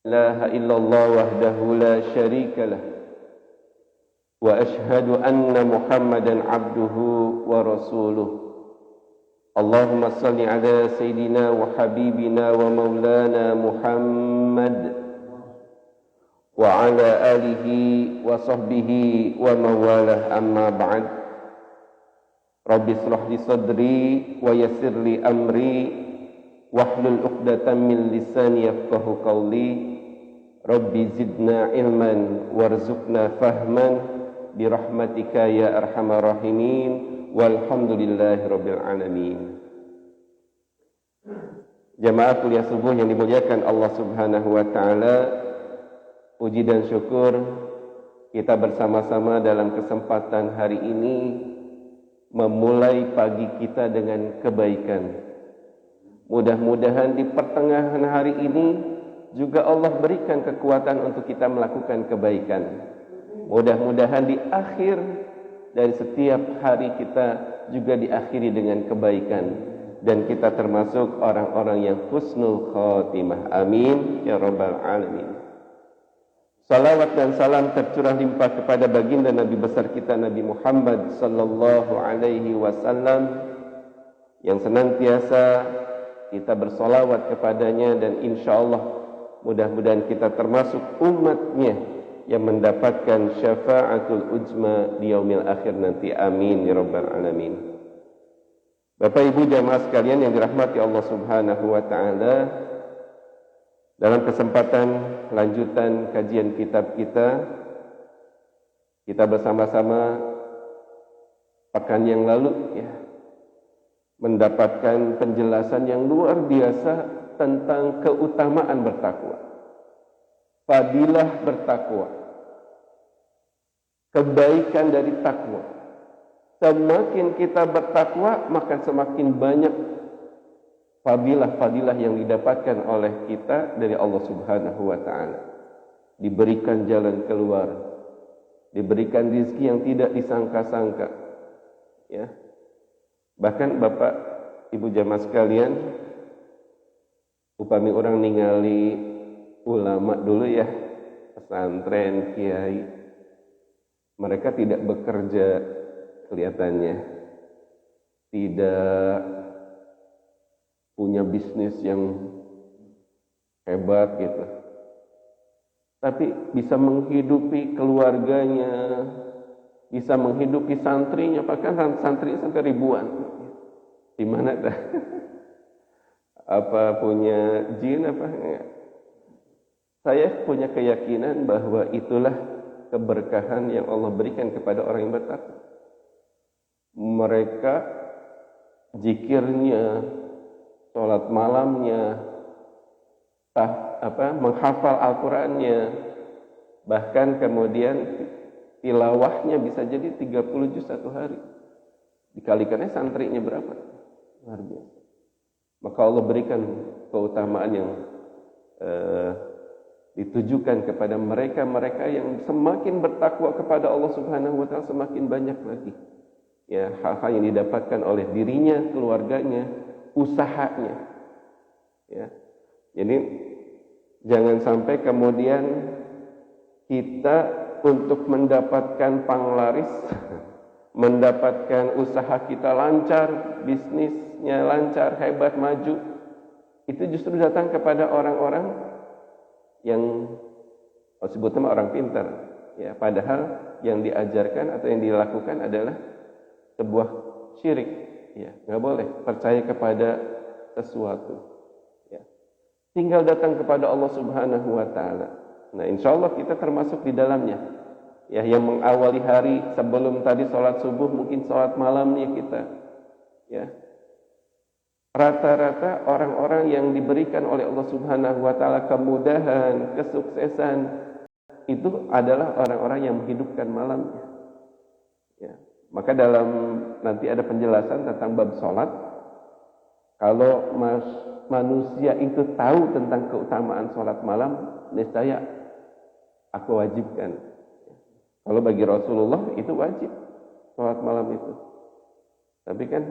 إله إلا الله وحده لا شريك له وأشهد أن محمدا عبده ورسوله اللهم صل على سيدنا وحبيبنا ومولانا محمد وعلى آله وصحبه ومن والاه أما بعد رب اشرح لي صدري ويسر لي أمري واحلل عقدة من لساني يفقهوا قولي رب زدنا علما وارزقنا فهما برحمتك يا أرحم الراحمين walhamdulillahi rabbil alamin. Jamaah kuliah subuh yang dimuliakan Allah Subhanahu wa taala, puji dan syukur kita bersama-sama dalam kesempatan hari ini memulai pagi kita dengan kebaikan. Mudah-mudahan di pertengahan hari ini juga Allah berikan kekuatan untuk kita melakukan kebaikan. Mudah-mudahan di akhir dari setiap hari kita juga diakhiri dengan kebaikan dan kita termasuk orang-orang yang husnul khotimah. Amin ya rabbal alamin. Salawat dan salam tercurah limpah kepada baginda Nabi besar kita Nabi Muhammad sallallahu alaihi wasallam yang senantiasa kita bersolawat kepadanya, dan insyaallah mudah-mudahan kita termasuk umatnya yang mendapatkan syafaatul ujma di yaumil akhir nanti. Amin ya rabbal alamin. Bapak Ibu jamaah sekalian yang dirahmati Allah Subhanahu wa taala, dalam kesempatan lanjutan kajian kitab kita bersama-sama pekan yang lalu mendapatkan penjelasan yang luar biasa tentang keutamaan bertakwa, fadilah bertakwa, kebaikan dari takwa. Semakin kita bertakwa, maka semakin banyak fadilah-fadilah yang didapatkan oleh kita dari Allah Subhanahu wa taala. Diberikan jalan keluar, diberikan rezeki yang tidak disangka-sangka. Ya. Bahkan Bapak Ibu jamaah sekalian, upami orang ningali ulama dulu pesantren, kiai, mereka tidak bekerja kelihatannya, tidak punya bisnis yang hebat gitu, tapi bisa menghidupi keluarganya, bisa menghidupi santrinya, bahkan santri sampai ribuan. Di mana dah? Apa punya jin apa enggak? Saya punya keyakinan bahwa itulah keberkahan yang Allah berikan kepada orang yang bertakwa. Mereka zikirnya, sholat malamnya, menghafal Al-Qur'annya, bahkan kemudian tilawahnya bisa jadi 30 juz satu hari. Dikalikannya santrinya berapa? Luar biasa. Maka Allah berikan keutamaan yang ditujukan kepada mereka-mereka yang semakin bertakwa kepada Allah Subhanahu wa taala, semakin banyak lagi hal-hal yang didapatkan oleh dirinya, keluarganya, usahanya. Jadi jangan sampai kemudian kita untuk mendapatkan panglaris, mendapatkan usaha kita lancar, bisnisnya lancar, hebat, maju, itu justru datang kepada orang-orang yang sebutnya orang pintar, padahal yang diajarkan atau yang dilakukan adalah sebuah syirik. Nggak boleh percaya kepada sesuatu. Tinggal datang kepada Allah Subhanahu wa taala. Nah, insyaallah kita termasuk di dalamnya. Yang mengawali hari sebelum tadi sholat subuh, mungkin sholat malamnya kita. Rata-rata orang-orang yang diberikan oleh Allah Subhanahu wa taala kemudahan, kesuksesan, itu adalah orang-orang yang menghidupkan malamnya. Maka dalam nanti ada penjelasan tentang bab sholat. Kalau manusia itu tahu tentang keutamaan sholat malam, niscaya aku wajibkan. Kalau bagi Rasulullah itu wajib sholat malam itu. Tapi kan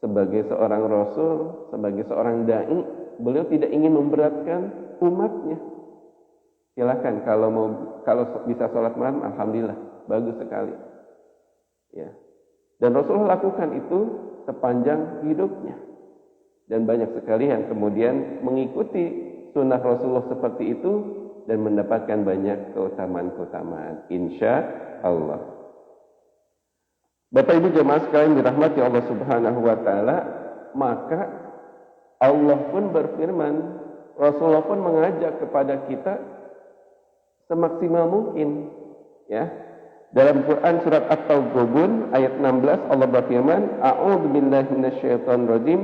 sebagai seorang Rasul, sebagai seorang da'i, beliau tidak ingin memberatkan umatnya. silakan kalau bisa sholat malam, alhamdulillah, bagus sekali. Ya. Dan Rasulullah lakukan itu sepanjang hidupnya. Dan banyak sekali yang kemudian mengikuti sunnah Rasulullah seperti itu dan mendapatkan banyak keutamaan-keutamaan. Insya Allah. Bapak Ibu jemaah sekalian dirahmati Allah Subhanahu wa taala, maka Allah pun berfirman, Rasulullah pun mengajak kepada kita semaksimal mungkin, ya. Dalam Quran surat At-Taghabun ayat 16 Allah berfirman, A'udzu billahi minasyaitonir rajim,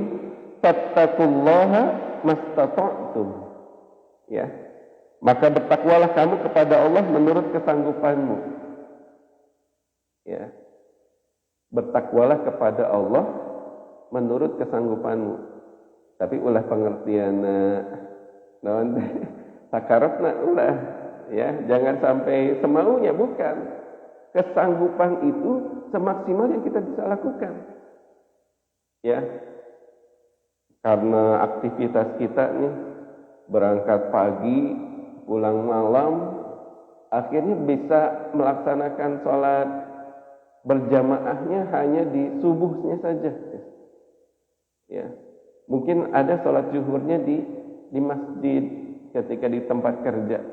fattaqullaha mastata'tum. Ya. Maka bertakwalah kamu kepada Allah menurut kesanggupanmu. Ya. Bertakwalah kepada Allah menurut kesanggupanmu. Tapi ulah pengertian naon sakarepna ulah, ya, jangan sampai semaunya, bukan. Kesanggupan itu semaksimal yang kita bisa lakukan. Ya. Karena aktivitas kita nih berangkat pagi, pulang malam, akhirnya bisa melaksanakan sholat berjamaahnya hanya di subuhnya saja. Ya. Mungkin ada sholat zuhurnya di masjid ketika di tempat kerja.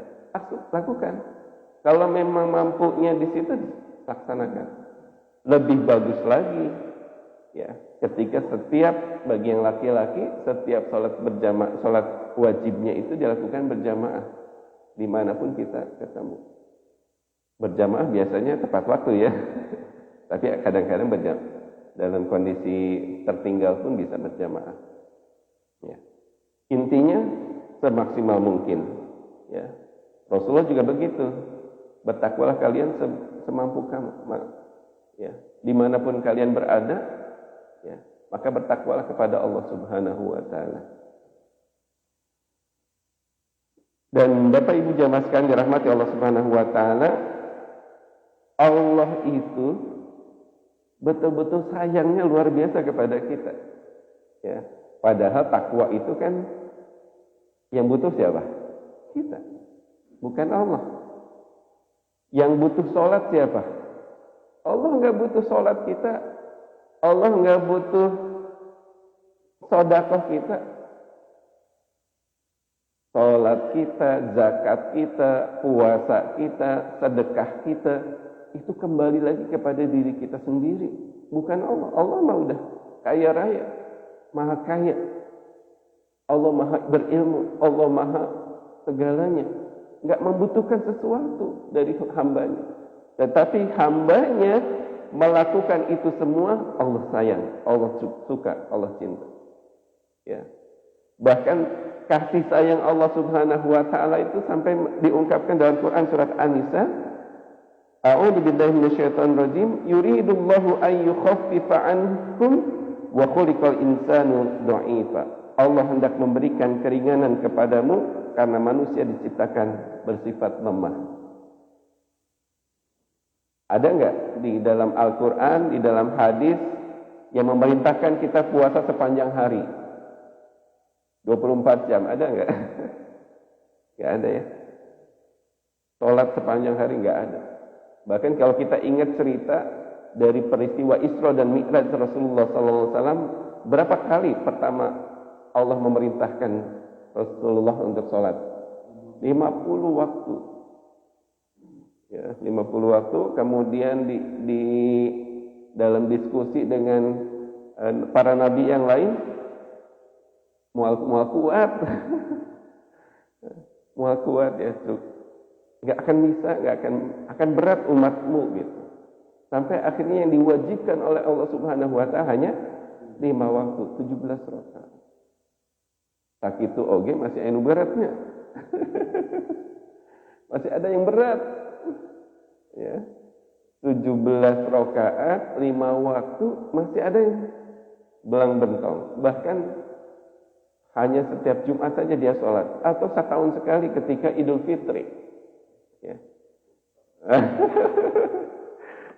Lakukan. Kalau memang mampunya di situ, laksanakan. Lebih bagus lagi, ya, ketika setiap bagi yang laki-laki setiap sholat berjamaah, sholat wajibnya itu dilakukan berjamaah dimanapun kita ketemu. Berjamaah biasanya tepat waktu, ya, tapi kadang-kadang dalam kondisi tertinggal pun bisa berjamaah. Ya. Intinya semaksimal mungkin. Ya. Rasulullah juga begitu. Bertakwalah kalian semampu kamu, ya, dimanapun kalian berada, ya, maka bertakwalah kepada Allah Subhanahu wa taala. Dan Bapak Ibu jamaah sekalian dirahmati Allah Subhanahu wa taala, Allah itu betul-betul sayangnya luar biasa kepada kita. Ya, padahal takwa itu kan yang butuh siapa? Kita, bukan Allah. Yang butuh sholat siapa? Allah nggak butuh sholat kita. Allah nggak butuh sedekah kita. Sholat kita, zakat kita, puasa kita, sedekah kita, itu kembali lagi kepada diri kita sendiri, bukan Allah. Allah mah udah kaya raya, maha kaya. Allah maha berilmu, Allah maha segalanya. Nggak membutuhkan sesuatu dari hambanya. Tetapi hambanya melakukan itu semua, Allah sayang, Allah suka, Allah cinta. Ya. Bahkan kasih sayang Allah Subhanahu wa taala itu sampai diungkapkan dalam Quran surat An-Nisa, A'udzu billahi minasyaitonir rajim, yuridullahu an yukhaffifa ankum wa khuliqal insanu dha'ifa. Allah hendak memberikan keringanan kepadamu karena manusia diciptakan bersifat lemah. Ada enggak di dalam Al-Quran, di dalam hadis yang memerintahkan kita puasa sepanjang hari? 24 jam, ada enggak? Enggak ada, ya. Sholat sepanjang hari enggak ada. Bahkan kalau kita ingat cerita dari peristiwa Isra dan Mi'raj Rasulullah SAW, berapa kali pertama Allah memerintahkan Rasulullah untuk sholat? 50 waktu. Ya, 50 waktu. Kemudian di dalam diskusi dengan para nabi yang lain, mual kuat. Mual kuat, ya, nggak akan bisa, nggak akan berat umatmu gitu. Sampai akhirnya yang diwajibkan oleh Allah Subhanahu wa taala hanya 5 waktu, 17 rakaat. Tak itu oge masih anu beratnya. Masih ada yang berat. Ya. 17 rakaat, 5 waktu, masih ada yang belang bentong. Bahkan hanya setiap Jumat saja dia sholat, atau setahun sekali ketika Idul Fitri. Ya.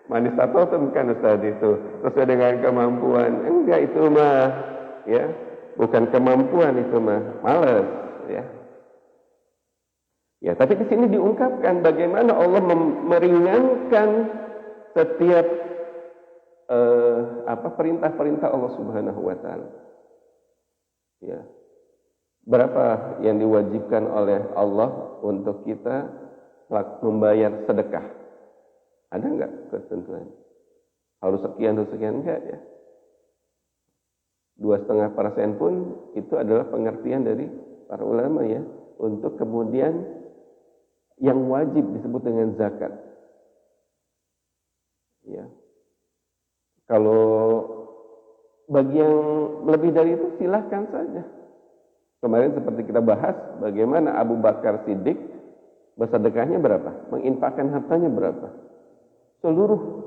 Manis atau bukan Ustaz itu sesuai dengan kemampuan? Enggak, itu mah, ya, bukan kemampuan, itu mah males, ya. Ya, tapi di sini diungkapkan bagaimana Allah meringankan setiap perintah-perintah Allah Subhanahu wa taala. Ya. Berapa yang diwajibkan oleh Allah untuk kita membayar sedekah? Ada enggak ketentuan? Harus sekian, enggak ya? 2,5% pun itu adalah pengertian dari para ulama ya, untuk kemudian yang wajib disebut dengan zakat. Ya. Kalau bagi yang lebih dari itu silahkan saja. Kemarin seperti kita bahas bagaimana Abu Bakar Siddiq bersedekahnya berapa? Menginfakkan hartanya berapa? Seluruh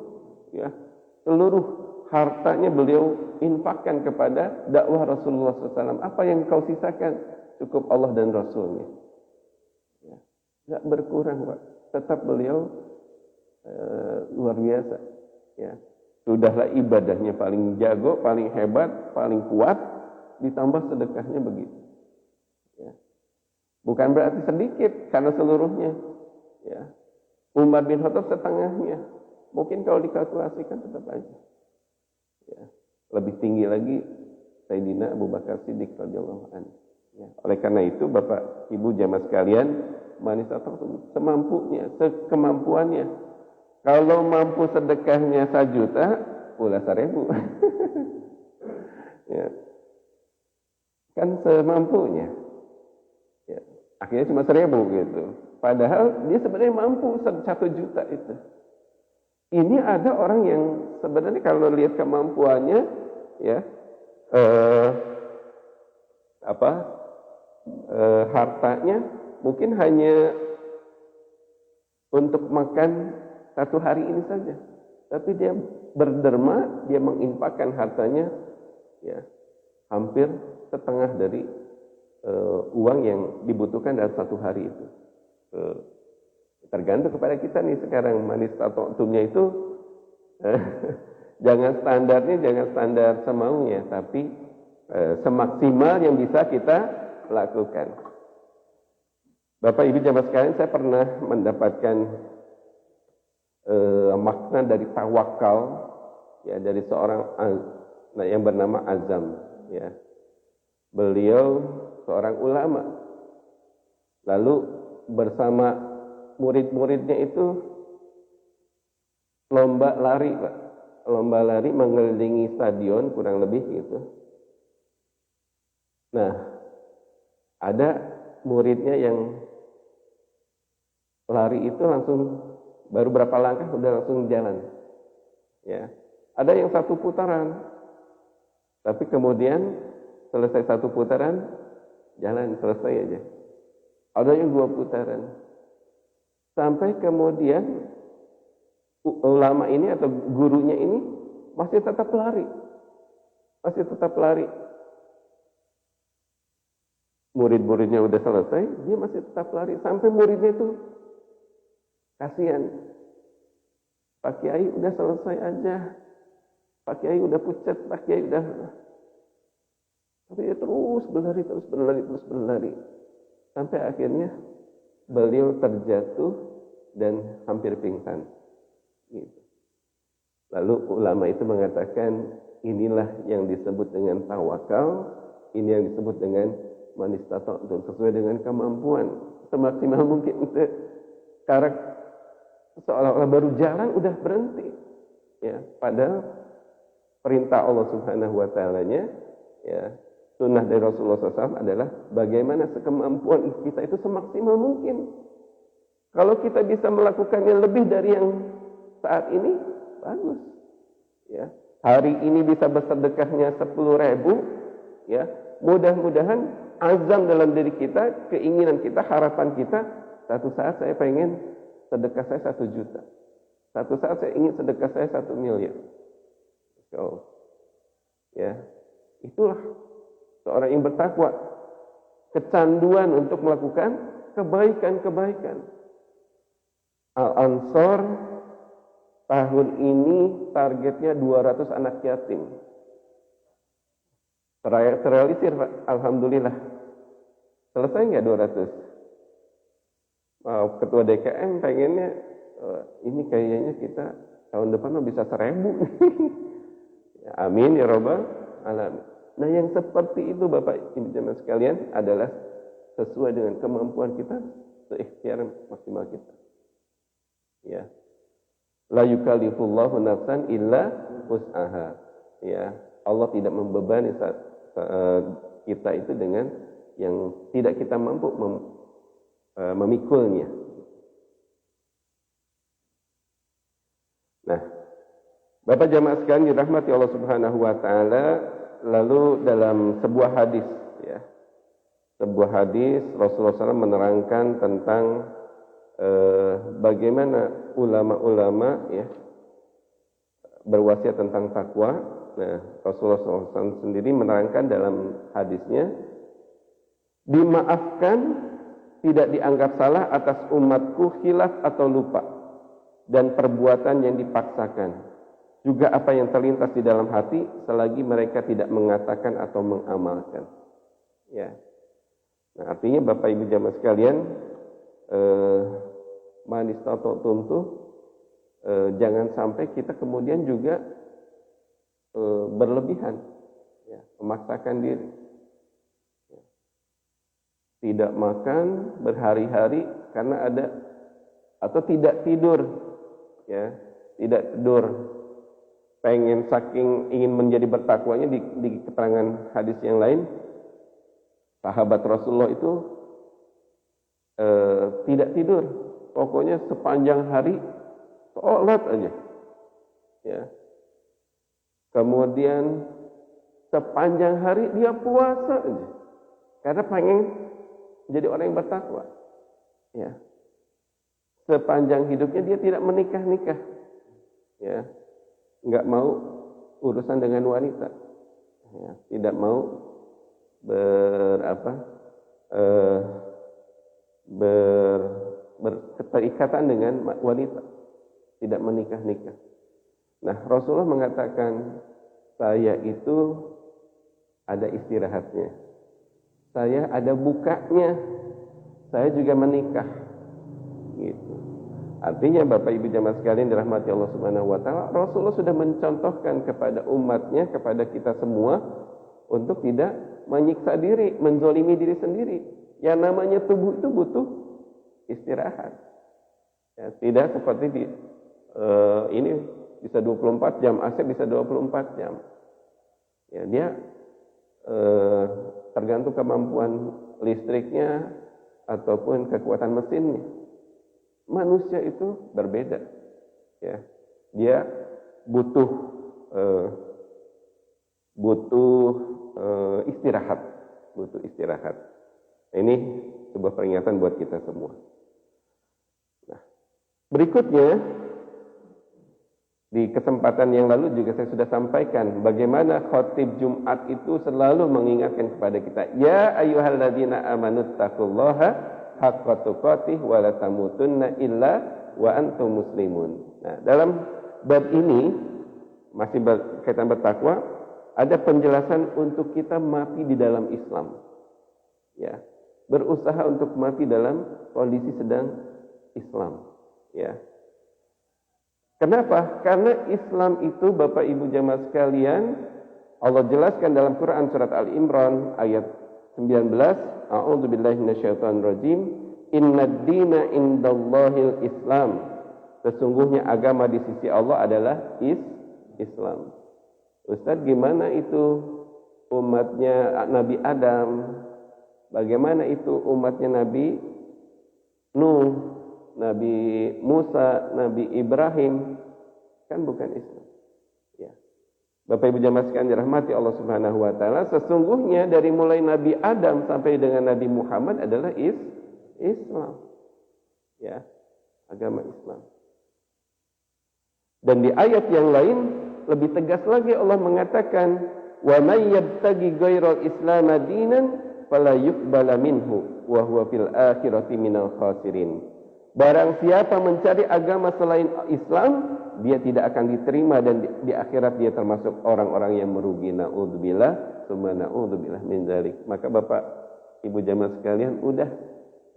hartanya beliau infakkan kepada dakwah Rasulullah SAW. Apa yang kau sisakan? Cukup Allah dan Rasulnya. Ya. Gak berkurang, Pak. Tetap beliau luar biasa. Ya. Sudahlah ibadahnya paling jago, paling hebat, paling kuat, ditambah sedekahnya begitu. Ya. Bukan berarti sedikit karena seluruhnya. Ya. Umar bin Khattab setengahnya. Mungkin kalau dikalkulasikan tetap aja. Ya. Lebih tinggi lagi Sayyidina Abu Bakar Siddiq radhiyallahu anhu. Ya. Oleh karena itu Bapak Ibu jamaah sekalian, manis atau semampunya, sekemampuannya. Kalau mampu sedekahnya 1 juta, pula 1.000. Ya. Kan semampunya. Ya. Akhirnya cuma 1.000 gitu. Padahal dia sebenarnya mampu 1 juta itu. Ini ada orang yang sebenarnya kalau lihat kemampuannya, ya, hartanya mungkin hanya untuk makan 1 hari ini saja. Tapi dia berderma, dia menginfakkan hartanya, ya, hampir setengah dari uang yang dibutuhkan dalam 1 hari itu. Tergantung kepada kita nih sekarang manis atau untumnya itu jangan standar semaunya, tapi semaksimal yang bisa kita lakukan. Bapak Ibu jamaah sekalian, saya pernah mendapatkan makna dari tawakal, ya, dari seorang yang bernama Azam, ya. Beliau seorang ulama. Lalu bersama murid-muridnya itu lomba lari, Pak. Lomba lari mengelilingi stadion kurang lebih gitu. Nah, ada muridnya yang lari itu langsung baru berapa langkah udah langsung jalan. Ya. Ada yang 1 putaran. Tapi kemudian selesai 1 putaran jalan selesai aja. Ada yang 2 putaran. Sampai kemudian ulama ini atau gurunya ini masih tetap lari. Masih tetap lari. Murid-muridnya udah selesai, dia masih tetap lari. Sampai muridnya itu kasihan. Pak Kiai udah selesai aja. Pak Kiai udah pucat, Pak Kiai udah. Tapi dia terus berlari. Sampai akhirnya beliau terjatuh dan hampir pingsan. Gitu. Lalu ulama itu mengatakan, inilah yang disebut dengan tawakal, ini yang disebut dengan manistata, sesuai dengan kemampuan semaksimal mungkin. Karena seolah-olah baru jalan udah berhenti. Ya, padahal perintah Allah Subhanahu wa taala-nya, ya, sunnah dari Rasulullah SAW adalah bagaimana sekemampuan kita itu semaksimal mungkin. Kalau kita bisa melakukannya lebih dari yang saat ini, bagus. Ya, hari ini bisa bersedekahnya 10.000, ya, mudah-mudahan azam dalam diri kita, keinginan kita, harapan kita, satu saat saya pengen sedekah saya 1 juta. Satu saat saya ingin sedekah saya 1 miliar. So, ya, itulah seorang yang bertakwa, kecanduan untuk melakukan kebaikan-kebaikan. Al-Ansor tahun ini targetnya 200 anak yatim. Terrealisir, Pak. Alhamdulillah. Selesai nggak 200? Ketua DKM pengennya ini kayaknya kita tahun depan bisa 1.000. Ya, amin ya robbal alamin. Nah yang seperti itu Bapak Ibu jemaah sekalian adalah sesuai dengan kemampuan kita, seikhtiar maksimal kita. Ya. La yukallifullahu nafsan illa wus'aha. Ya, Allah tidak membebani kita itu dengan yang tidak kita mampu memikulnya. Nah, Bapak jamaah sekalian dirahmati Allah Subhanahu wa taala, lalu dalam sebuah hadis ya. Sebuah hadis Rasulullah SAW menerangkan tentang bagaimana ulama-ulama ya berwasiat tentang takwa. Nah, Rasulullah SAW sendiri menerangkan dalam hadisnya, dimaafkan, tidak dianggap salah atas umatku khilaf atau lupa dan perbuatan yang dipaksakan, juga apa yang terlintas di dalam hati selagi mereka tidak mengatakan atau mengamalkan. Ya. Nah, artinya Bapak Ibu jamaah sekalian, manis atau tuntuh, jangan sampai kita kemudian juga berlebihan, ya, memaksakan diri, ya. Tidak makan berhari-hari karena ada, atau tidak tidur, ya, tidak tidur, pengen saking ingin menjadi bertakwanya. Di keterangan hadis yang lain, sahabat Rasulullah itu tidak tidur, pokoknya sepanjang hari sholat aja, ya. Kemudian sepanjang hari dia puasa aja, karena pengen jadi orang yang bertakwa, ya. Sepanjang hidupnya dia tidak menikah, ya, nggak mau urusan dengan wanita, ya. Tidak mau berketerikatan dengan wanita, tidak menikah. Nah, Rasulullah mengatakan, saya itu ada istirahatnya, saya ada bukanya, saya juga menikah, gitu. Artinya Bapak Ibu jamaah sekalian dirahmati Allah Subhanahu wa taala, Rasulullah sudah mencontohkan kepada umatnya, kepada kita semua, untuk tidak menyiksa diri, menzolimi diri sendiri. Yang namanya tubuh itu butuh istirahat, ya, tidak seperti ini bisa 24 jam, AC bisa 24 jam. Ya, dia tergantung kemampuan listriknya ataupun kekuatan mesinnya. Manusia itu berbeda, ya. Dia butuh istirahat. Ini sebuah peringatan buat kita semua. Nah, berikutnya, di kesempatan yang lalu juga saya sudah sampaikan bagaimana khotib Jumat itu selalu mengingatkan kepada kita, ya ayyuhalladzina amanu taqullaha haqqa tuqatih wa la tamutunna illa wa antum muslimun. Nah, dalam bab ini masih berkaitan bertakwa, ada penjelasan untuk kita mati di dalam Islam. Ya, berusaha untuk mati dalam kondisi sedang Islam, ya. Kenapa? Karena Islam itu Bapak Ibu jamaah sekalian, Allah jelaskan dalam Quran surat Al-Imran ayat 19, A'udzubillahi minasyaitonirrajim, innad dina indallahil Islam. Sesungguhnya agama di sisi Allah adalah Islam. Ustaz, gimana itu umatnya Nabi Adam? Bagaimana itu umatnya Nabi Nuh, Nabi Musa, Nabi Ibrahim? Kan bukan Islam, ya. Bapak Ibu jamaah sekalian dirahmati Allah Subhanahu wa taala, sesungguhnya dari mulai Nabi Adam sampai dengan Nabi Muhammad adalah Islam, ya, agama Islam. Dan di ayat yang lain lebih tegas lagi Allah mengatakan, wa may yabtaghi ghairal islam dinan fala yuqbala minhu wa huwa fil akhirati minal khasirin. Barang siapa mencari agama selain Islam, dia tidak akan diterima, dan di akhirat dia termasuk orang-orang yang merugi. Na'udzubillah, tsumma na'udzubillah min dzalik. Maka Bapak Ibu jamaah sekalian, udah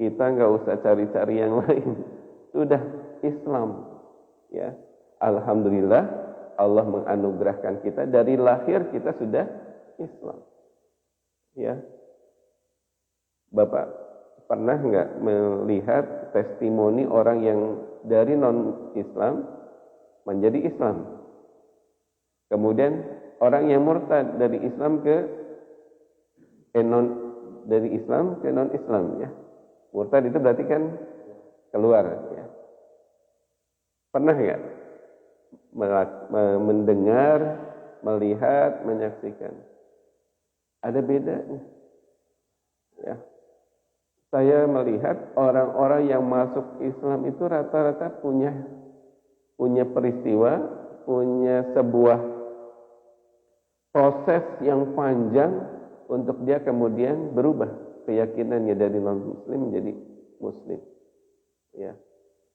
Kita nggak usah cari-cari yang lain. Sudah Islam. Ya, alhamdulillah Allah menganugerahkan kita dari lahir kita sudah Islam. Ya, Bapak pernah nggak melihat testimoni orang yang dari non-Islam menjadi Islam? Kemudian orang yang murtad dari Islam dari Islam ke non-Islam, ya. Murtad itu berarti kan keluar, ya. Pernah nggak mendengar, melihat, menyaksikan? Ada bedanya, ya. Saya melihat orang-orang yang masuk Islam itu rata-rata punya peristiwa, punya sebuah proses yang panjang untuk dia kemudian berubah keyakinannya dari non-muslim menjadi muslim. Ya.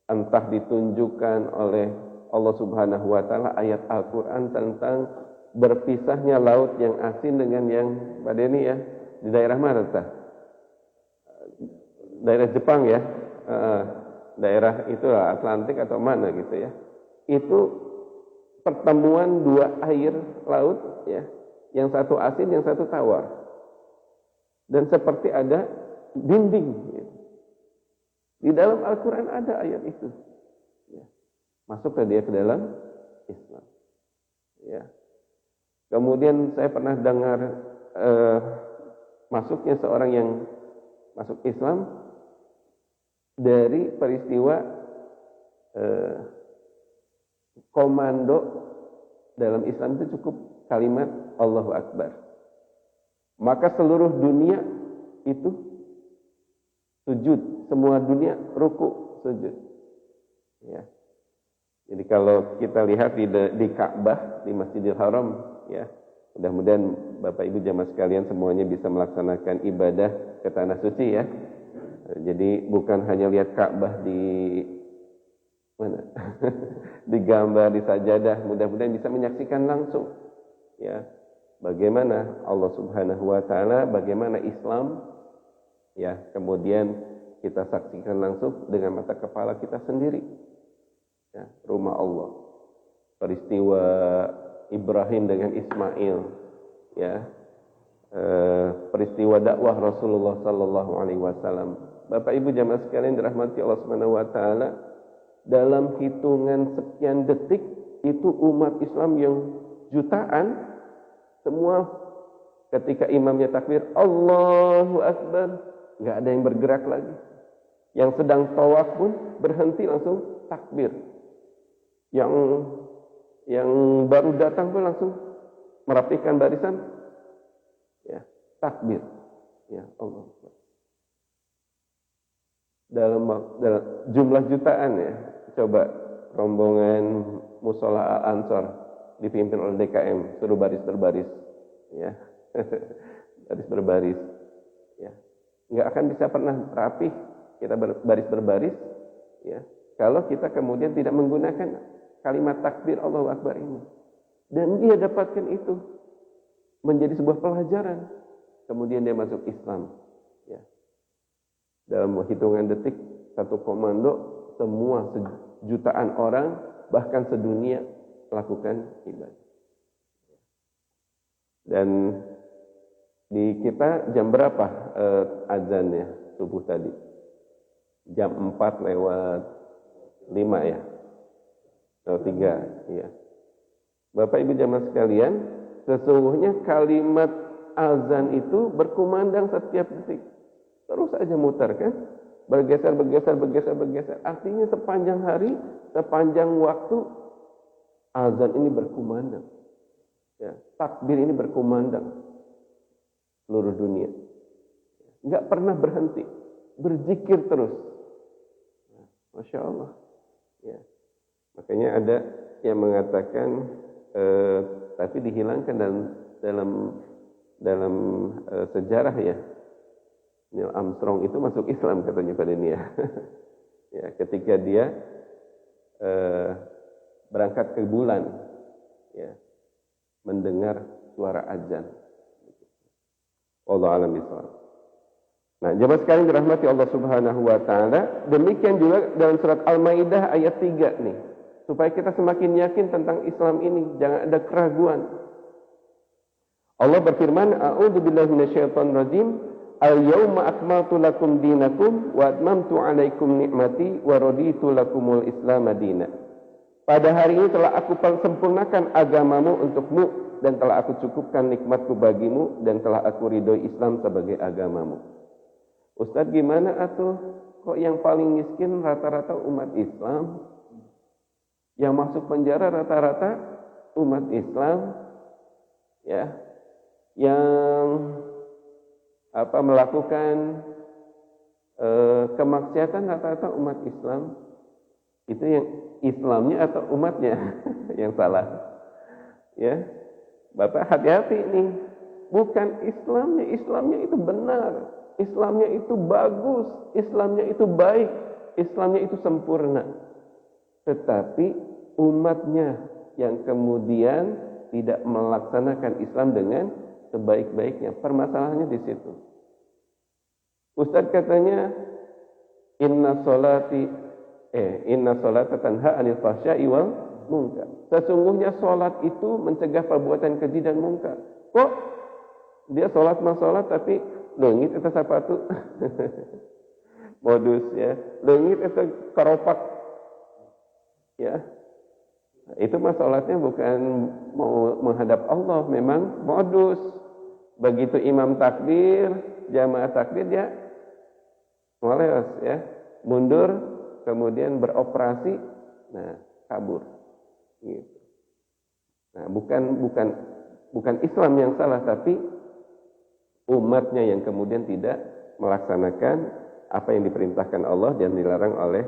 Entah ditunjukkan oleh Allah Subhanahu wa taala ayat Al-Qur'an tentang berpisahnya laut yang asin dengan yang pada ini, ya, di daerah mana tah? Daerah Jepang, ya. Daerah itu Atlantik atau mana gitu, ya. Itu pertemuan dua air laut, ya. Yang satu asin, yang satu tawar. Dan seperti ada dinding, gitu. Di dalam Al-Quran ada ayat itu, ya. Masuklah dia ke dalam Islam, ya. Kemudian saya pernah dengar masuknya seorang yang masuk Islam dari peristiwa komando. Dalam Islam itu cukup kalimat Allahu Akbar, maka seluruh dunia itu sujud, semua dunia ruku sujud, ya. Jadi kalau kita lihat di Ka'bah, di Masjidil Haram, ya, mudah-mudahan Bapak Ibu jamaah sekalian semuanya bisa melaksanakan ibadah ke tanah suci, ya. Jadi bukan hanya lihat Ka'bah di mana, di gambar, di sajadah, mudah-mudahan bisa menyaksikan langsung, ya, bagaimana Allah Subhanahu wa taala, bagaimana Islam, ya, kemudian kita saksikan langsung dengan mata kepala kita sendiri, ya, rumah Allah, peristiwa Ibrahim dengan Ismail, ya, peristiwa dakwah Rasulullah sallallahu alaihi wasallam. Bapak Ibu jamaah sekalian dirahmati Allah Subhanahu wa taala, dalam hitungan sekian detik itu umat Islam yang jutaan semua ketika imamnya takbir Allahu Akbar, nggak ada yang bergerak lagi. Yang sedang tawaf pun berhenti langsung takbir. Yang baru datang pun langsung merapikan barisan, ya, takbir, ya, Allah. Dalam jumlah jutaan, ya. Coba rombongan Musola Al-Ansor dipimpin oleh DKM suruh baris berbaris, ya. Baris berbaris, ya. Nggak akan bisa pernah rapih kita baris berbaris, ya, kalau kita kemudian tidak menggunakan kalimat takbir Allahu Akbar ini. Dan dia dapatkan itu menjadi sebuah pelajaran. Kemudian dia masuk Islam, ya. Dalam hitungan detik, satu komando, semua jutaan orang, bahkan sedunia melakukan ibadah. Dan di kita jam berapa azannya subuh tadi? Jam 4:05, ya. Atau 3, ya. Bapak Ibu jamaah sekalian, sesungguhnya kalimat azan itu berkumandang setiap detik. Terus saja mutar, kan? Bergeser. Artinya sepanjang hari, sepanjang waktu, azan ini berkumandang, ya. Takbir ini berkumandang seluruh dunia. Nggak pernah berhenti, berzikir terus. Masya Allah, ya. Makanya ada yang mengatakan tapi dihilangkan dalam sejarah, ya. Neil Armstrong itu masuk Islam katanya pada ini, ya. Ya, ketika dia berangkat ke bulan, ya, mendengar suara azan. Wallahu a'lam bishawab. Nah, jemaah sekalian dirahmati Allah Subhanahu wa taala, demikian juga dalam surat Al-Maidah ayat 3 nih. Supaya kita semakin yakin tentang Islam ini, jangan ada keraguan. Allah berfirman, "A'udzu billahi minasyaitonir rajim. Al-yauma akmaltu lakum dinakum wa atmamtu 'alaikum ni'mati wa raditu lakumul Islam madina." Pada hari ini telah aku sempurnakan agamamu untukmu dan telah aku cukupkan nikmatku bagimu dan telah aku ridhoi Islam sebagai agamamu. Ustaz, gimana atuh? Kok yang paling miskin rata-rata umat Islam? Yang masuk penjara rata-rata umat Islam? Ya. Yang melakukan kemaksiatan rata-rata umat Islam. Itu yang Islamnya atau umatnya yang salah? Ya. Bapak hati-hati nih. Bukan Islamnya, Islamnya itu benar. Islamnya itu bagus, Islamnya itu baik, Islamnya itu sempurna. Tetapi umatnya yang kemudian tidak melaksanakan Islam dengan sebaik-baiknya. Permasalahannya di situ. Ustaz katanya inna sholata tanha 'anil fahsya'i wal munkar. Sesungguhnya salat itu mencegah perbuatan keji dan munkar. Kok dia salat tapi leungit itu sapatu. Modus ya. Leungit itu karopak. Ya. Itu mah salatnya bukan mau menghadap Allah, memang modus. Begitu imam takbir, jamaah takbir dia maleos ya. Mundur, kemudian beroperasi, nah kabur. Gitu. Nah, bukan Islam yang salah, tapi umatnya yang kemudian tidak melaksanakan apa yang diperintahkan Allah dan dilarang oleh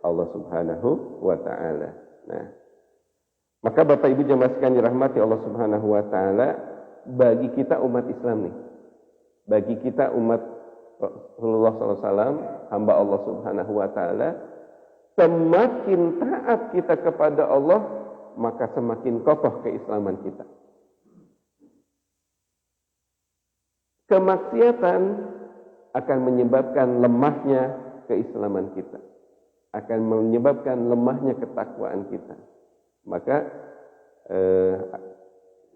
Allah Subhanahu wa taala. Nah, maka Bapak Ibu jemaah sekalian dirahmati Allah Subhanahu wa taala, bagi kita umat Islam nih, bagi kita umat Rasulullah SAW, hamba Allah Subhanahu wa taala, semakin taat kita kepada Allah, maka semakin kokoh keislaman kita. Kemaksiatan akan menyebabkan lemahnya keislaman kita, akan menyebabkan lemahnya ketakwaan kita. Maka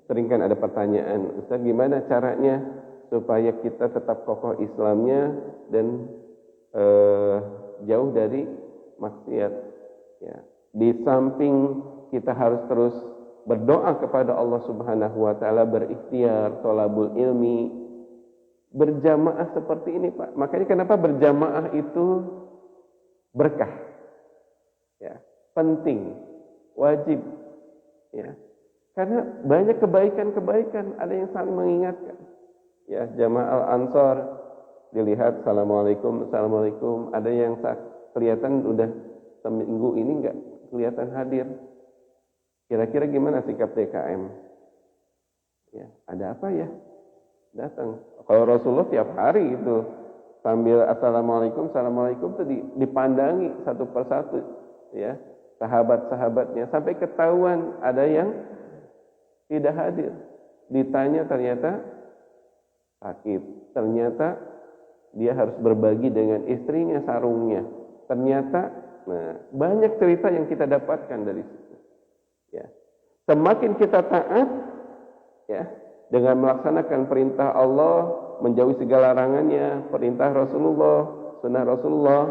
sering kan ada pertanyaan, Ustaz, gimana caranya supaya kita tetap kokoh Islamnya dan jauh dari maksiat? Ya. Di samping kita harus terus berdoa kepada Allah Subhanahu wa taala, berikhtiar, thalabul ilmi, berjamaah seperti ini, Pak. Makanya kenapa berjamaah itu berkah? Ya, penting, wajib. Ya. Karena banyak kebaikan-kebaikan, ada yang saling mengingatkan. Ya, jamaah Al-Ansor dilihat assalamualaikum, assalamualaikum. Ada yang kelihatan udah seminggu ini enggak kelihatan hadir. Kira-kira gimana sikap TKM? Ya, ada apa ya? Datang. Kalau Rasulullah tiap hari itu sambil assalamualaikum, assalamualaikum itu dipandangi satu persatu, ya, sahabat-sahabatnya, sampai ketahuan ada yang tidak hadir. Ditanya ternyata sakit, ternyata dia harus berbagi dengan istrinya sarungnya. Ternyata, nah, banyak cerita yang kita dapatkan dari situ. Ya, semakin kita taat, ya, dengan melaksanakan perintah Allah, menjauhi segala larangannya, perintah Rasulullah, sunnah Rasulullah,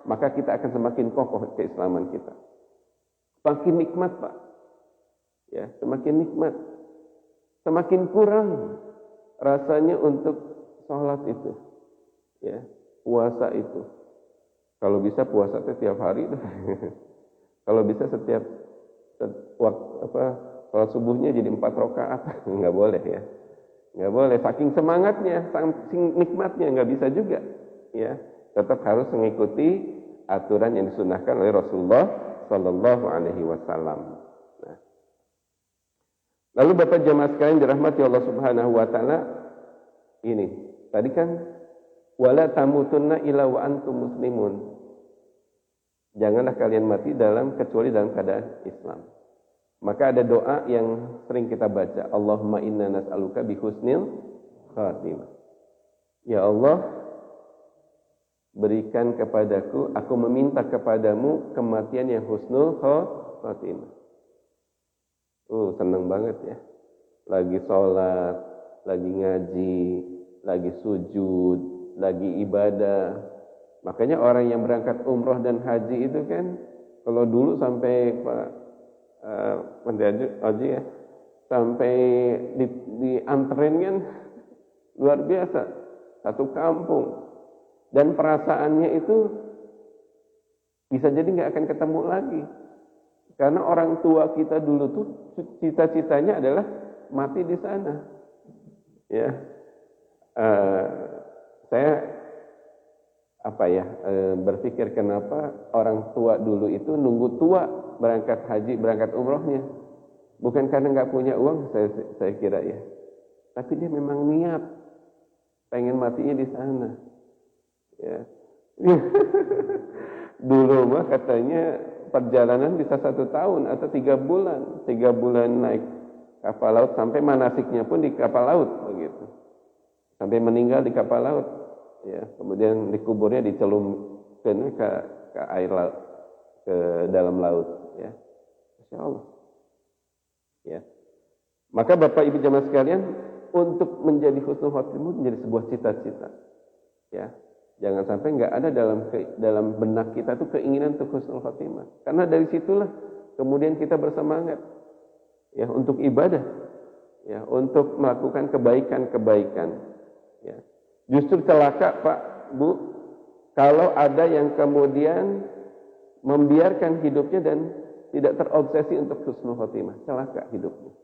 maka kita akan semakin kokoh keislaman kita. Semakin nikmat, Pak. Ya, semakin nikmat. Semakin kurang rasanya untuk sholat itu. Ya, puasa itu. Kalau bisa puasa setiap hari. Kalau bisa setiap sholat subuhnya jadi 4 rakaat, nggak boleh ya, nggak boleh. Saking semangatnya, saking nikmatnya, nggak bisa juga. Ya, tetap harus mengikuti aturan yang disunahkan oleh Rasulullah Sallallahu Alaihi Wasallam. Nah, lalu Bapak jemaah sekalian dirahmati Allah Subhanahu Wa Taala, ini tadi kan wala tamutunna illa wa antum muslimun. Janganlah kalian mati kecuali dalam keadaan Islam. Maka ada doa yang sering kita baca, Allahumma inna nas'aluka bihusnil khatimah. Ya Allah, berikan kepadaku, aku meminta kepadamu kematian yang husnul khatimah. Senang banget ya. Lagi sholat, lagi ngaji, lagi sujud, lagi ibadah. Makanya orang yang berangkat umroh dan haji itu kan, kalau dulu sampai Pak Menteri Haji ya, sampai dianterin kan luar biasa, satu kampung. Dan perasaannya itu bisa jadi nggak akan ketemu lagi. Karena orang tua kita dulu tuh cita-citanya adalah mati di sana. Ya, saya berpikir kenapa orang tua dulu itu nunggu tua berangkat haji, berangkat umrohnya. Bukan karena nggak punya uang, saya kira ya. Tapi dia memang niat pengen matinya di sana. Ya. Dulu mah katanya perjalanan bisa 1 tahun atau 3 bulan. 3 bulan naik kapal laut sampai manasiknya pun di kapal laut begitu. Sampai meninggal di kapal laut. Ya, kemudian dikuburnya dicelupkan ke air laut, ke dalam laut. Ya, Masya Allah. Ya, maka Bapak Ibu jamaah sekalian, untuk menjadi husnul khotimah menjadi sebuah cita-cita. Ya, jangan sampai nggak ada dalam benak kita tuh keinginan untuk husnul khotimah. Karena dari situlah kemudian kita bersemangat ya untuk ibadah, ya untuk melakukan kebaikan-kebaikan. Ya. Justru celaka Pak, Bu, kalau ada yang kemudian membiarkan hidupnya dan tidak terobsesi untuk husnul khotimah. Celaka hidupnya.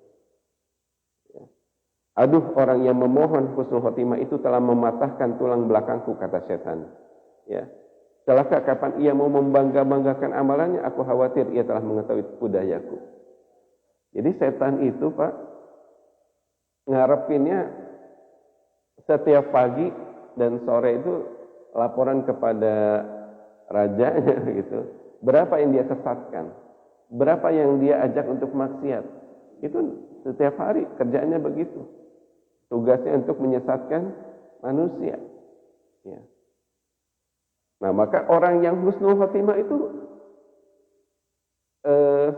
Ya. Aduh, orang yang memohon husnul khotimah itu telah mematahkan tulang belakangku, kata setan. Ya. Celaka kapan ia mau membangga-banggakan amalannya, aku khawatir ia telah mengetahui budayaku. Jadi setan itu Pak, ngarepinnya setiap pagi dan sore itu laporan kepada rajanya gitu. Berapa yang dia sesatkan? Berapa yang dia ajak untuk maksiat? Itu setiap hari kerjaannya begitu. Tugasnya untuk menyesatkan manusia. Ya. Nah, maka orang yang husnul khotimah itu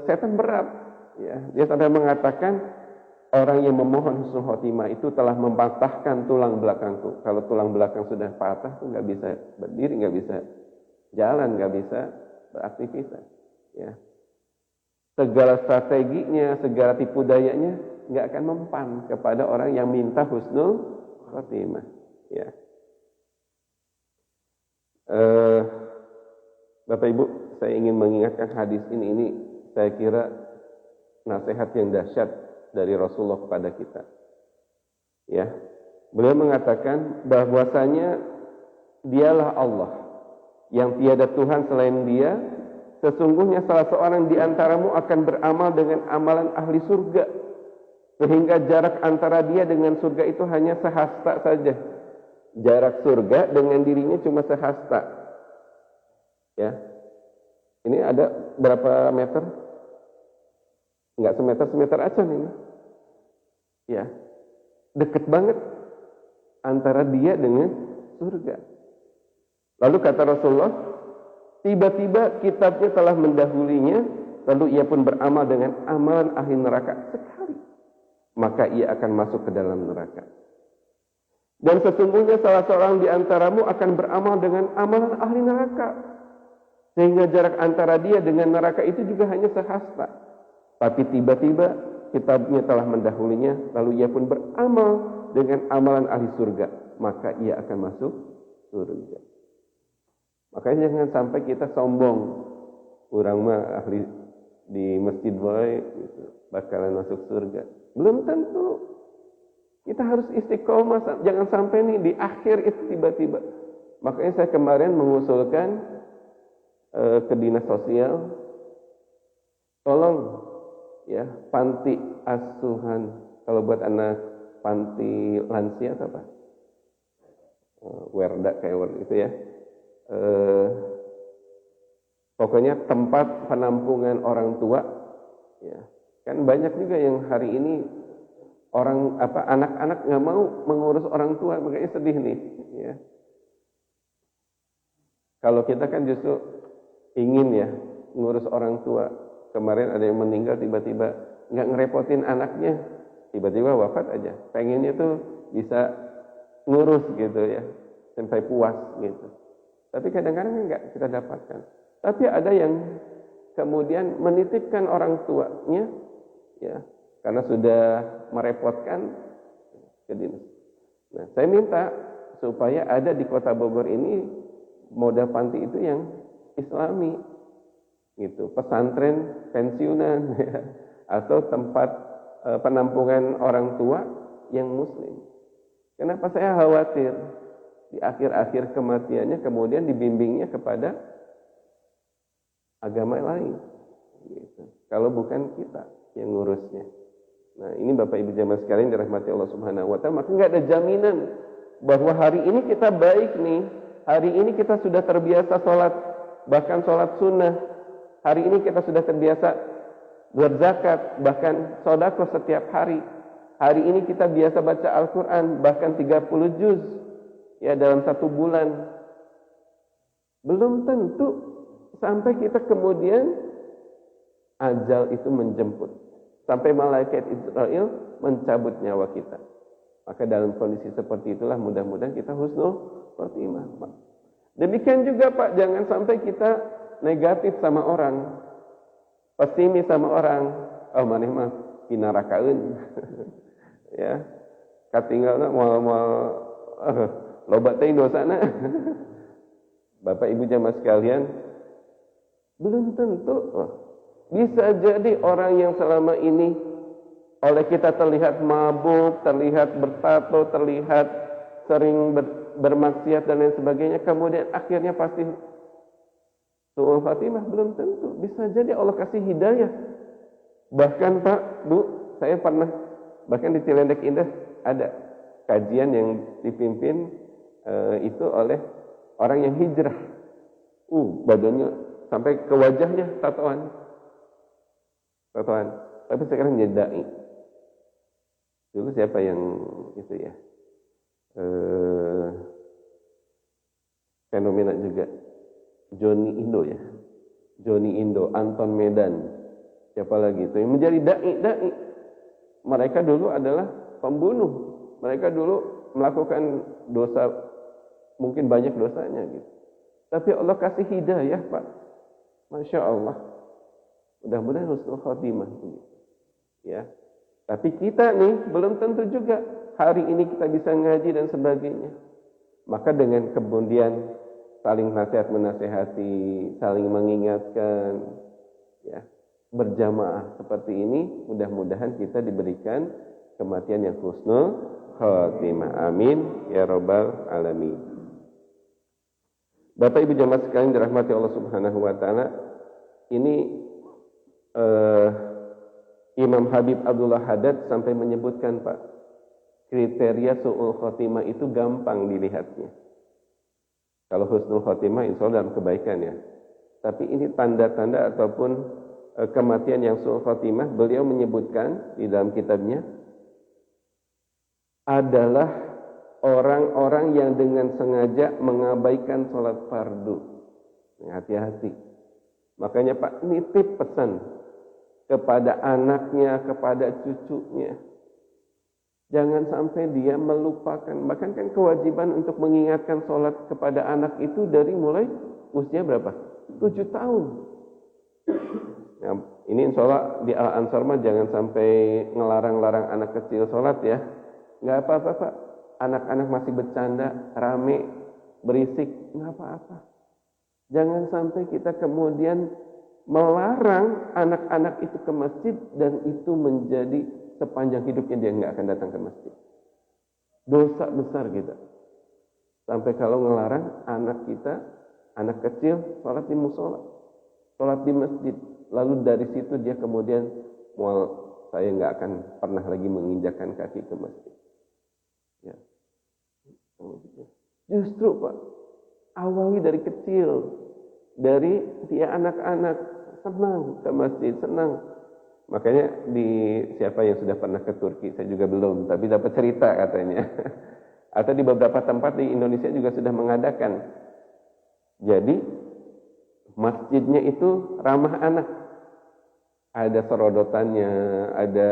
setan berat. Ya. Dia sampai mengatakan orang yang memohon husnul khotimah itu telah mematahkan tulang belakangku. Kalau tulang belakang sudah patah, tuh nggak bisa berdiri, nggak bisa jalan, nggak bisa beraktivitas. Ya. Segala strateginya, segala tipu dayanya nggak akan mempan kepada orang yang minta husnul khotimah. Ya. Bapak Ibu, saya ingin mengingatkan hadis ini saya kira nasihat yang dahsyat dari Rasulullah kepada kita. Ya. Beliau mengatakan bahwasanya dialah Allah yang tiada Tuhan selain Dia. Sesungguhnya salah seorang di antaramu akan beramal dengan amalan ahli surga, sehingga jarak antara dia dengan surga itu hanya sehasta saja. Jarak surga dengan dirinya cuma sehasta. Ya. Ini ada berapa meter? Enggak semeter aja nih. Ya. Deket banget antara dia dengan surga. Lalu kata Rasulullah, tiba-tiba kitabnya telah mendahulinya, lalu ia pun beramal dengan amalan ahli neraka sekali, maka ia akan masuk ke dalam neraka. Dan sesungguhnya salah seorang di antaramu akan beramal dengan amalan ahli neraka, sehingga jarak antara dia dengan neraka itu juga hanya sehasta. Tapi tiba-tiba kitabnya telah mendahulinya, lalu ia pun beramal dengan amalan ahli surga, maka ia akan masuk surga. Makanya jangan sampai kita sombong, orang mah ahli di masjid boy gitu, bakalan masuk surga. Belum tentu. Kita harus istiqomah, jangan sampai nih di akhir itu tiba-tiba. Makanya saya kemarin mengusulkan ke dinas sosial, tolong ya panti asuhan, kalau buat anak panti lansia atau apa, werda kayak werda itu ya. Pokoknya tempat penampungan orang tua, ya kan banyak juga yang hari ini anak-anak nggak mau mengurus orang tua, makanya sedih nih, ya. Kalau kita kan justru ingin ya ngurus orang tua. Kemarin ada yang meninggal tiba-tiba nggak ngerepotin anaknya, tiba-tiba wafat aja. Pengennya tuh bisa ngurus gitu ya, sampai puas gitu. Tapi kadang-kadang nggak kita dapatkan. Tapi ada yang kemudian menitipkan orang tuanya, ya, karena sudah merepotkan ke dinas. Nah, saya minta supaya ada di Kota Bogor ini model panti itu yang Islami, gitu, pesantren pensiunan, ya, atau tempat penampungan orang tua yang Muslim. Kenapa saya khawatir di akhir-akhir kematiannya kemudian dibimbingnya kepada agama lain, gitu. Kalau bukan kita yang ngurusnya. Nah, ini Bapak Ibu jamaah sekalian dirahmati Allah Subhanahu wa taala, maka nggak ada jaminan bahwa hari ini kita baik nih, hari ini kita sudah terbiasa sholat, bahkan sholat sunnah, hari ini kita sudah terbiasa berzakat, bahkan sedekah setiap hari. Hari ini kita biasa baca Al-Quran, bahkan 30 juz ya dalam 1 bulan. Belum tentu sampai kita kemudian ajal itu menjemput, sampai malaikat Israel mencabut nyawa kita. Maka dalam kondisi seperti itulah mudah-mudahan kita husnul khotimah. Demikian juga Pak, jangan sampai kita negatif sama orang, pesimis sama orang. Oh maneh mah pinarakaeun. Ya, katinggalna moal loba teh dosana. Bapak Ibu jamaah sekalian, belum tentu. Bisa jadi orang yang selama ini oleh kita terlihat mabuk, terlihat bertato, terlihat sering bermaksiat dan lain sebagainya, kemudian akhirnya pasti su'ul khatimah. Belum tentu. Bisa jadi Allah kasih hidayah. Bahkan Pak, Bu, saya pernah, bahkan di Cilendek Indah ada kajian yang dipimpin itu oleh orang yang hijrah. Badannya sampai ke wajahnya tatoan. Tapi sekarang jadi dai. Dulu siapa yang itu ya? Fenomena juga. Joni Indo ya. Joni Indo, Anton Medan. Siapa lagi itu yang menjadi dai. Mereka dulu adalah pembunuh. Mereka dulu melakukan dosa, mungkin banyak dosanya gitu. Tapi Allah kasih hidayah, Pak. Masya Allah. Mudah-mudahan husnul khotimah. Ya. Tapi kita nih belum tentu juga hari ini kita bisa ngaji dan sebagainya. Maka dengan kemudian saling nasihat menasehati, saling mengingatkan, ya, berjamaah seperti ini, mudah-mudahan kita diberikan kematian yang husnul khotimah. Amin ya rabbal alamin. Bapak Ibu jamaah sekalian dirahmati Allah Subhanahu wa taala, ini Imam Habib Abdullah Haddad sampai menyebutkan, Pak, kriteria su'ul khotimah itu gampang dilihatnya. Kalau husnul khotimah insya Allah dalam kebaikan ya. Tapi ini tanda-tanda ataupun kematian yang su'ul khotimah, beliau menyebutkan di dalam kitabnya adalah orang-orang yang dengan sengaja mengabaikan sholat fardu. Hati-hati. Makanya Pak, nitip pesan kepada anaknya, kepada cucunya. Jangan sampai dia melupakan. Bahkan kan kewajiban untuk mengingatkan sholat kepada anak itu dari mulai usia berapa? 7 tahun. Nah, ini insya Allah di Al-Ansar mah jangan sampai ngelarang-larang anak kecil sholat ya. Nggak apa-apa Pak. Anak-anak masih bercanda, rame, berisik, nggak apa-apa. Jangan sampai kita kemudian melarang anak-anak itu ke masjid dan itu menjadi sepanjang hidupnya dia nggak akan datang ke masjid. Dosa besar kita. Sampai kalau ngelarang anak kita, anak kecil, sholat di musola, sholat di masjid. Lalu dari situ dia kemudian, saya nggak akan pernah lagi menginjakkan kaki ke masjid. Ya. Justru Pak, awali dari kecil, dari dia anak-anak senang ke masjid, senang. Makanya di siapa yang sudah pernah ke Turki, saya juga belum, tapi dapat cerita katanya. Atau di beberapa tempat di Indonesia juga sudah mengadakan. Jadi masjidnya itu ramah anak. Ada serodotannya, ada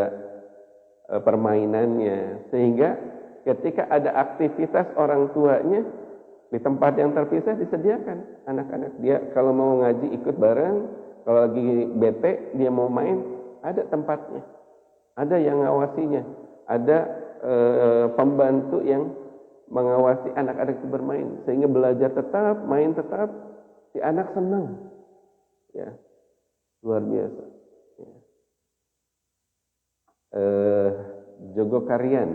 permainannya, sehingga ketika ada aktivitas orang tuanya di tempat yang terpisah disediakan anak-anak. Dia kalau mau ngaji ikut bareng, kalau lagi bete dia mau main, ada tempatnya, ada yang ngawasinya, ada pembantu yang mengawasi anak-anak itu bermain, sehingga belajar tetap, main tetap, si anak senang, ya luar biasa. Ya. Jogokarian,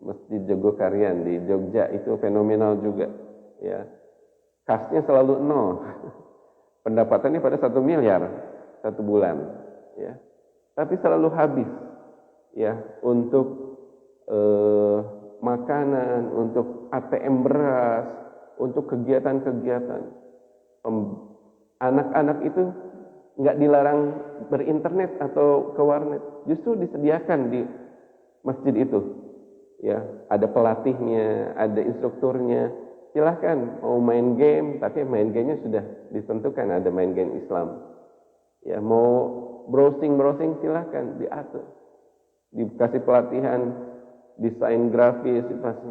Masjid Jogokarian di Jogja itu fenomenal juga, ya. Kasnya selalu 0, pendapatannya pada 1 miliar 1 bulan, ya. Tapi selalu habis, ya, untuk makanan, untuk ATM beras, untuk kegiatan-kegiatan. Anak-anak itu nggak dilarang berinternet atau ke warnet, justru disediakan di masjid itu. Ya, ada pelatihnya, ada instrukturnya. Silahkan mau main game, tapi main gamenya sudah ditentukan, ada main game Islam. Ya, mau browsing silahkan diatur, dikasih pelatihan desain grafis, pasti.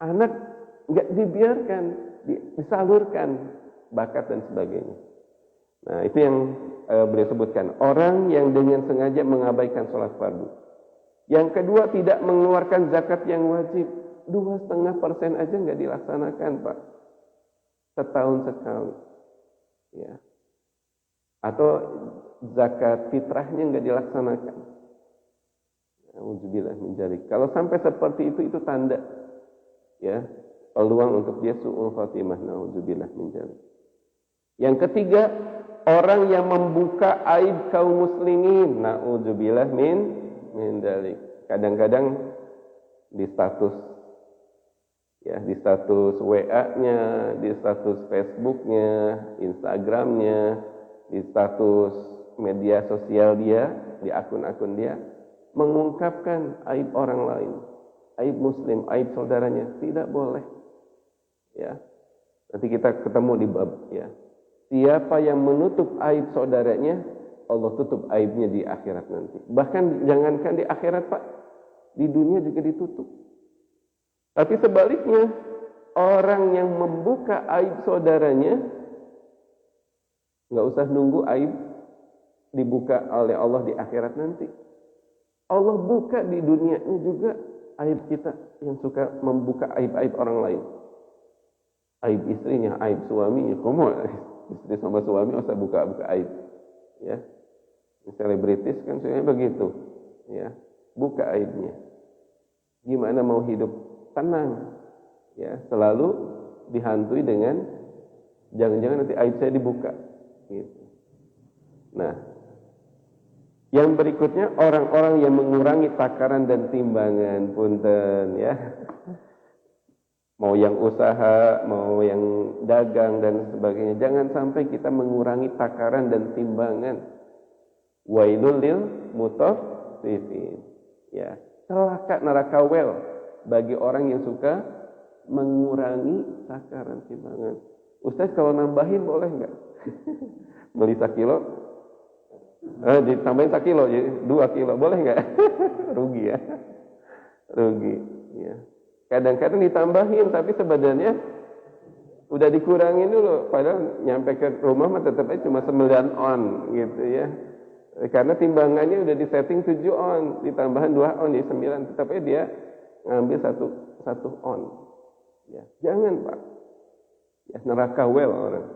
Anak nggak dibiarkan, disalurkan bakat dan sebagainya. Nah, itu yang beliau sebutkan, orang yang dengan sengaja mengabaikan sholat fardu. Yang kedua, tidak mengeluarkan zakat yang wajib. 2,5% aja nggak dilaksanakan, Pak, setahun sekali, ya. Atau zakat fitrahnya nggak dilaksanakan. Alhamdulillah menjadi. Kalau sampai seperti itu tanda, ya, peluang untuk dia su'ul khatimah. Alhamdulillah menjadi. Yang ketiga, orang yang membuka aib kaum muslimin. Na'udzubillah min dalik. Kadang-kadang di status, ya, di status WA-nya, di status Facebook-nya, Instagram-nya, di status media sosial dia, di akun-akun dia, mengungkapkan aib orang lain, aib muslim, aib saudaranya. Tidak boleh, ya. Nanti kita ketemu di bab, ya. Siapa yang menutup aib saudaranya, Allah tutup aibnya di akhirat nanti. Bahkan jangankan di akhirat, Pak, di dunia juga ditutup. Tapi sebaliknya, orang yang membuka aib saudaranya, nggak usah nunggu aib dibuka oleh Allah di akhirat nanti. Allah buka di dunianya juga aib kita yang suka membuka aib-aib orang lain. Aib istrinya, aib suaminya. Kamu istri sama suami usah buka-buka aib, ya. Selebritis kan sebenarnya begitu, ya. Buka aibnya. Gimana mau hidup tenang, ya, selalu dihantui dengan jangan-jangan nanti aib saya dibuka, gitu. Nah, yang berikutnya, orang-orang yang mengurangi takaran dan timbangan, punten, ya. Mau yang usaha, mau yang dagang dan sebagainya, jangan sampai kita mengurangi takaran dan timbangan. Wailul lil mutaffifin, ya. Celaka neraka wel bagi orang yang suka mengurangi takaran timbangan. Ustaz, kalau nambahin boleh nggak? Beli 1 kilo, ditambahin 1 kilo, jadi 2 kilo, boleh nggak? Rugi, ya. Rugi, ya. Kadang-kadang ditambahin, tapi sebenarnya udah dikurangin dulu. Padahal nyampe ke rumah mah tetap aja cuma 9 on, gitu, ya. Karena timbangannya udah disetting 7 on, ditambahin 2 on, jadi 9. Tetap aja dia ngambil satu on. Ya, jangan, Pak. Ya, neraka well orang.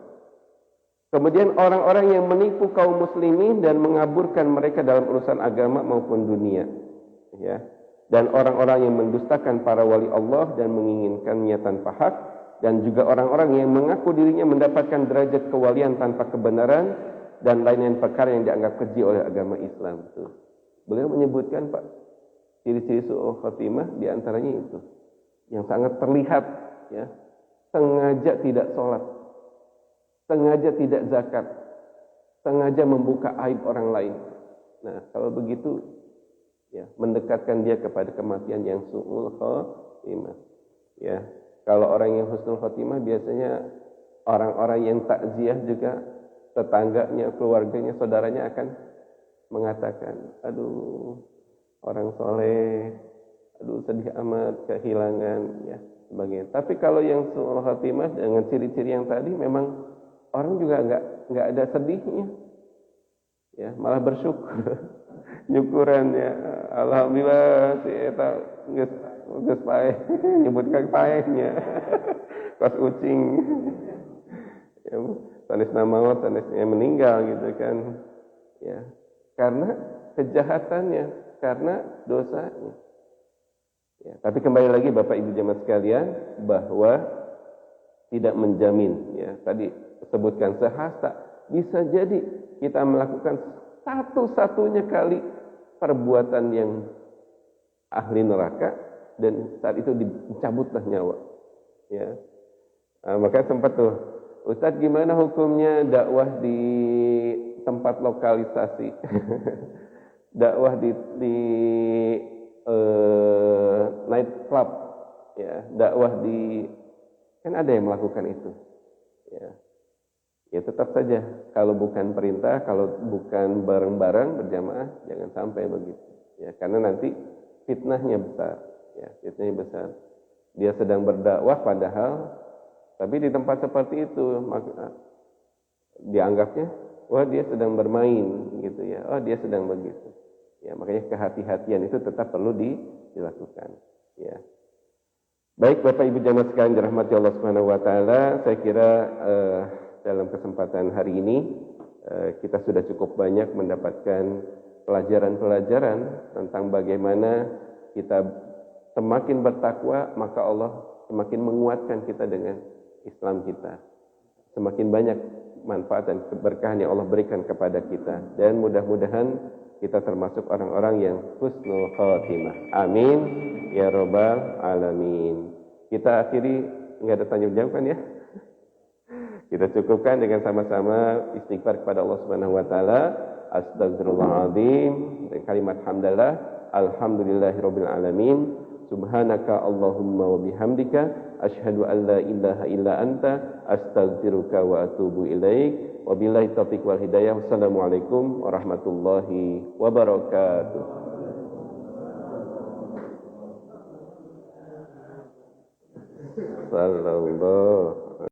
Kemudian orang-orang yang menipu kaum muslimin dan mengaburkan mereka dalam urusan agama maupun dunia, ya. Dan orang-orang yang mendustakan para wali Allah dan menginginkannya tanpa hak, dan juga orang-orang yang mengaku dirinya mendapatkan derajat kewalian tanpa kebenaran dan lain-lain perkara yang dianggap keji oleh agama Islam. Tuh. Beliau menyebutkan, Pak, ciri-ciri su'ul khatimah diantaranya itu, yang sangat terlihat, ya, sengaja tidak sholat, sengaja tidak zakat, sengaja membuka aib orang lain. Nah, kalau begitu, ya, mendekatkan dia kepada kematian yang su'ul khatimah. Ya, kalau orang yang husnul khatimah biasanya orang-orang yang takziah juga, tetangganya, keluarganya, saudaranya akan mengatakan, aduh orang soleh, aduh sedih amat kehilangan, ya sebagainya. Tapi kalau yang su'ul khatimah dengan ciri-ciri yang tadi, memang orang juga nggak ada sedihnya, ya malah bersyukur, nyukuran ya, alhamdulillah si eta geus paeh, nyebutkan paehnya, pas ucing, ya sanes namaot, sanesnya meninggal gitu kan, ya karena kejahatannya, karena dosanya. Ya, tapi kembali lagi Bapak Ibu jemaah sekalian, bahwa tidak menjamin, ya tadi sebutkan sehasta, bisa jadi kita melakukan satu-satunya kali perbuatan yang ahli neraka, dan saat itu dicabutlah nyawa. Ya, maka sempat tuh, Ustadz gimana hukumnya dakwah di tempat lokalisasi, dakwah di night club, ya dakwah di, kan ada yang melakukan itu, ya tetap saja kalau bukan perintah, kalau bukan bareng-bareng berjamaah, jangan sampai begitu, ya karena nanti fitnahnya besar, ya fitnahnya besar. Dia sedang berdakwah padahal, tapi di tempat seperti itu maka dianggapnya, wah dia sedang bermain gitu ya, oh dia sedang begitu. Ya, makanya kehati-hatian itu tetap perlu dilakukan. Ya. Baik Bapak Ibu jamaah sekalian dirahmati Allah Subhanahu wa taala, saya kira dalam kesempatan hari ini kita sudah cukup banyak mendapatkan pelajaran-pelajaran tentang bagaimana kita semakin bertakwa, maka Allah semakin menguatkan kita dengan Islam kita. Semakin banyak manfaat dan keberkahan yang Allah berikan kepada kita, dan mudah-mudahan kita termasuk orang-orang yang husnul khatimah. Amin ya rabbal alamin. Kita akhiri, enggak ada tanya jawab kan ya? Kita cukupkan dengan sama-sama istighfar kepada Allah Subhanahu wa taala. Astagfirullahaladzim, dan kalimat hamdalah, alhamdulillahirabbil alamin. Subhanaka Allahumma wa bihamdika asyhadu an la ilaha illa anta astaghfiruka wa atubu ilaik. Wabillahi taufiq wal hidayah. Wassalamualaikum warahmatullahi wabarakatuh. Sallallahu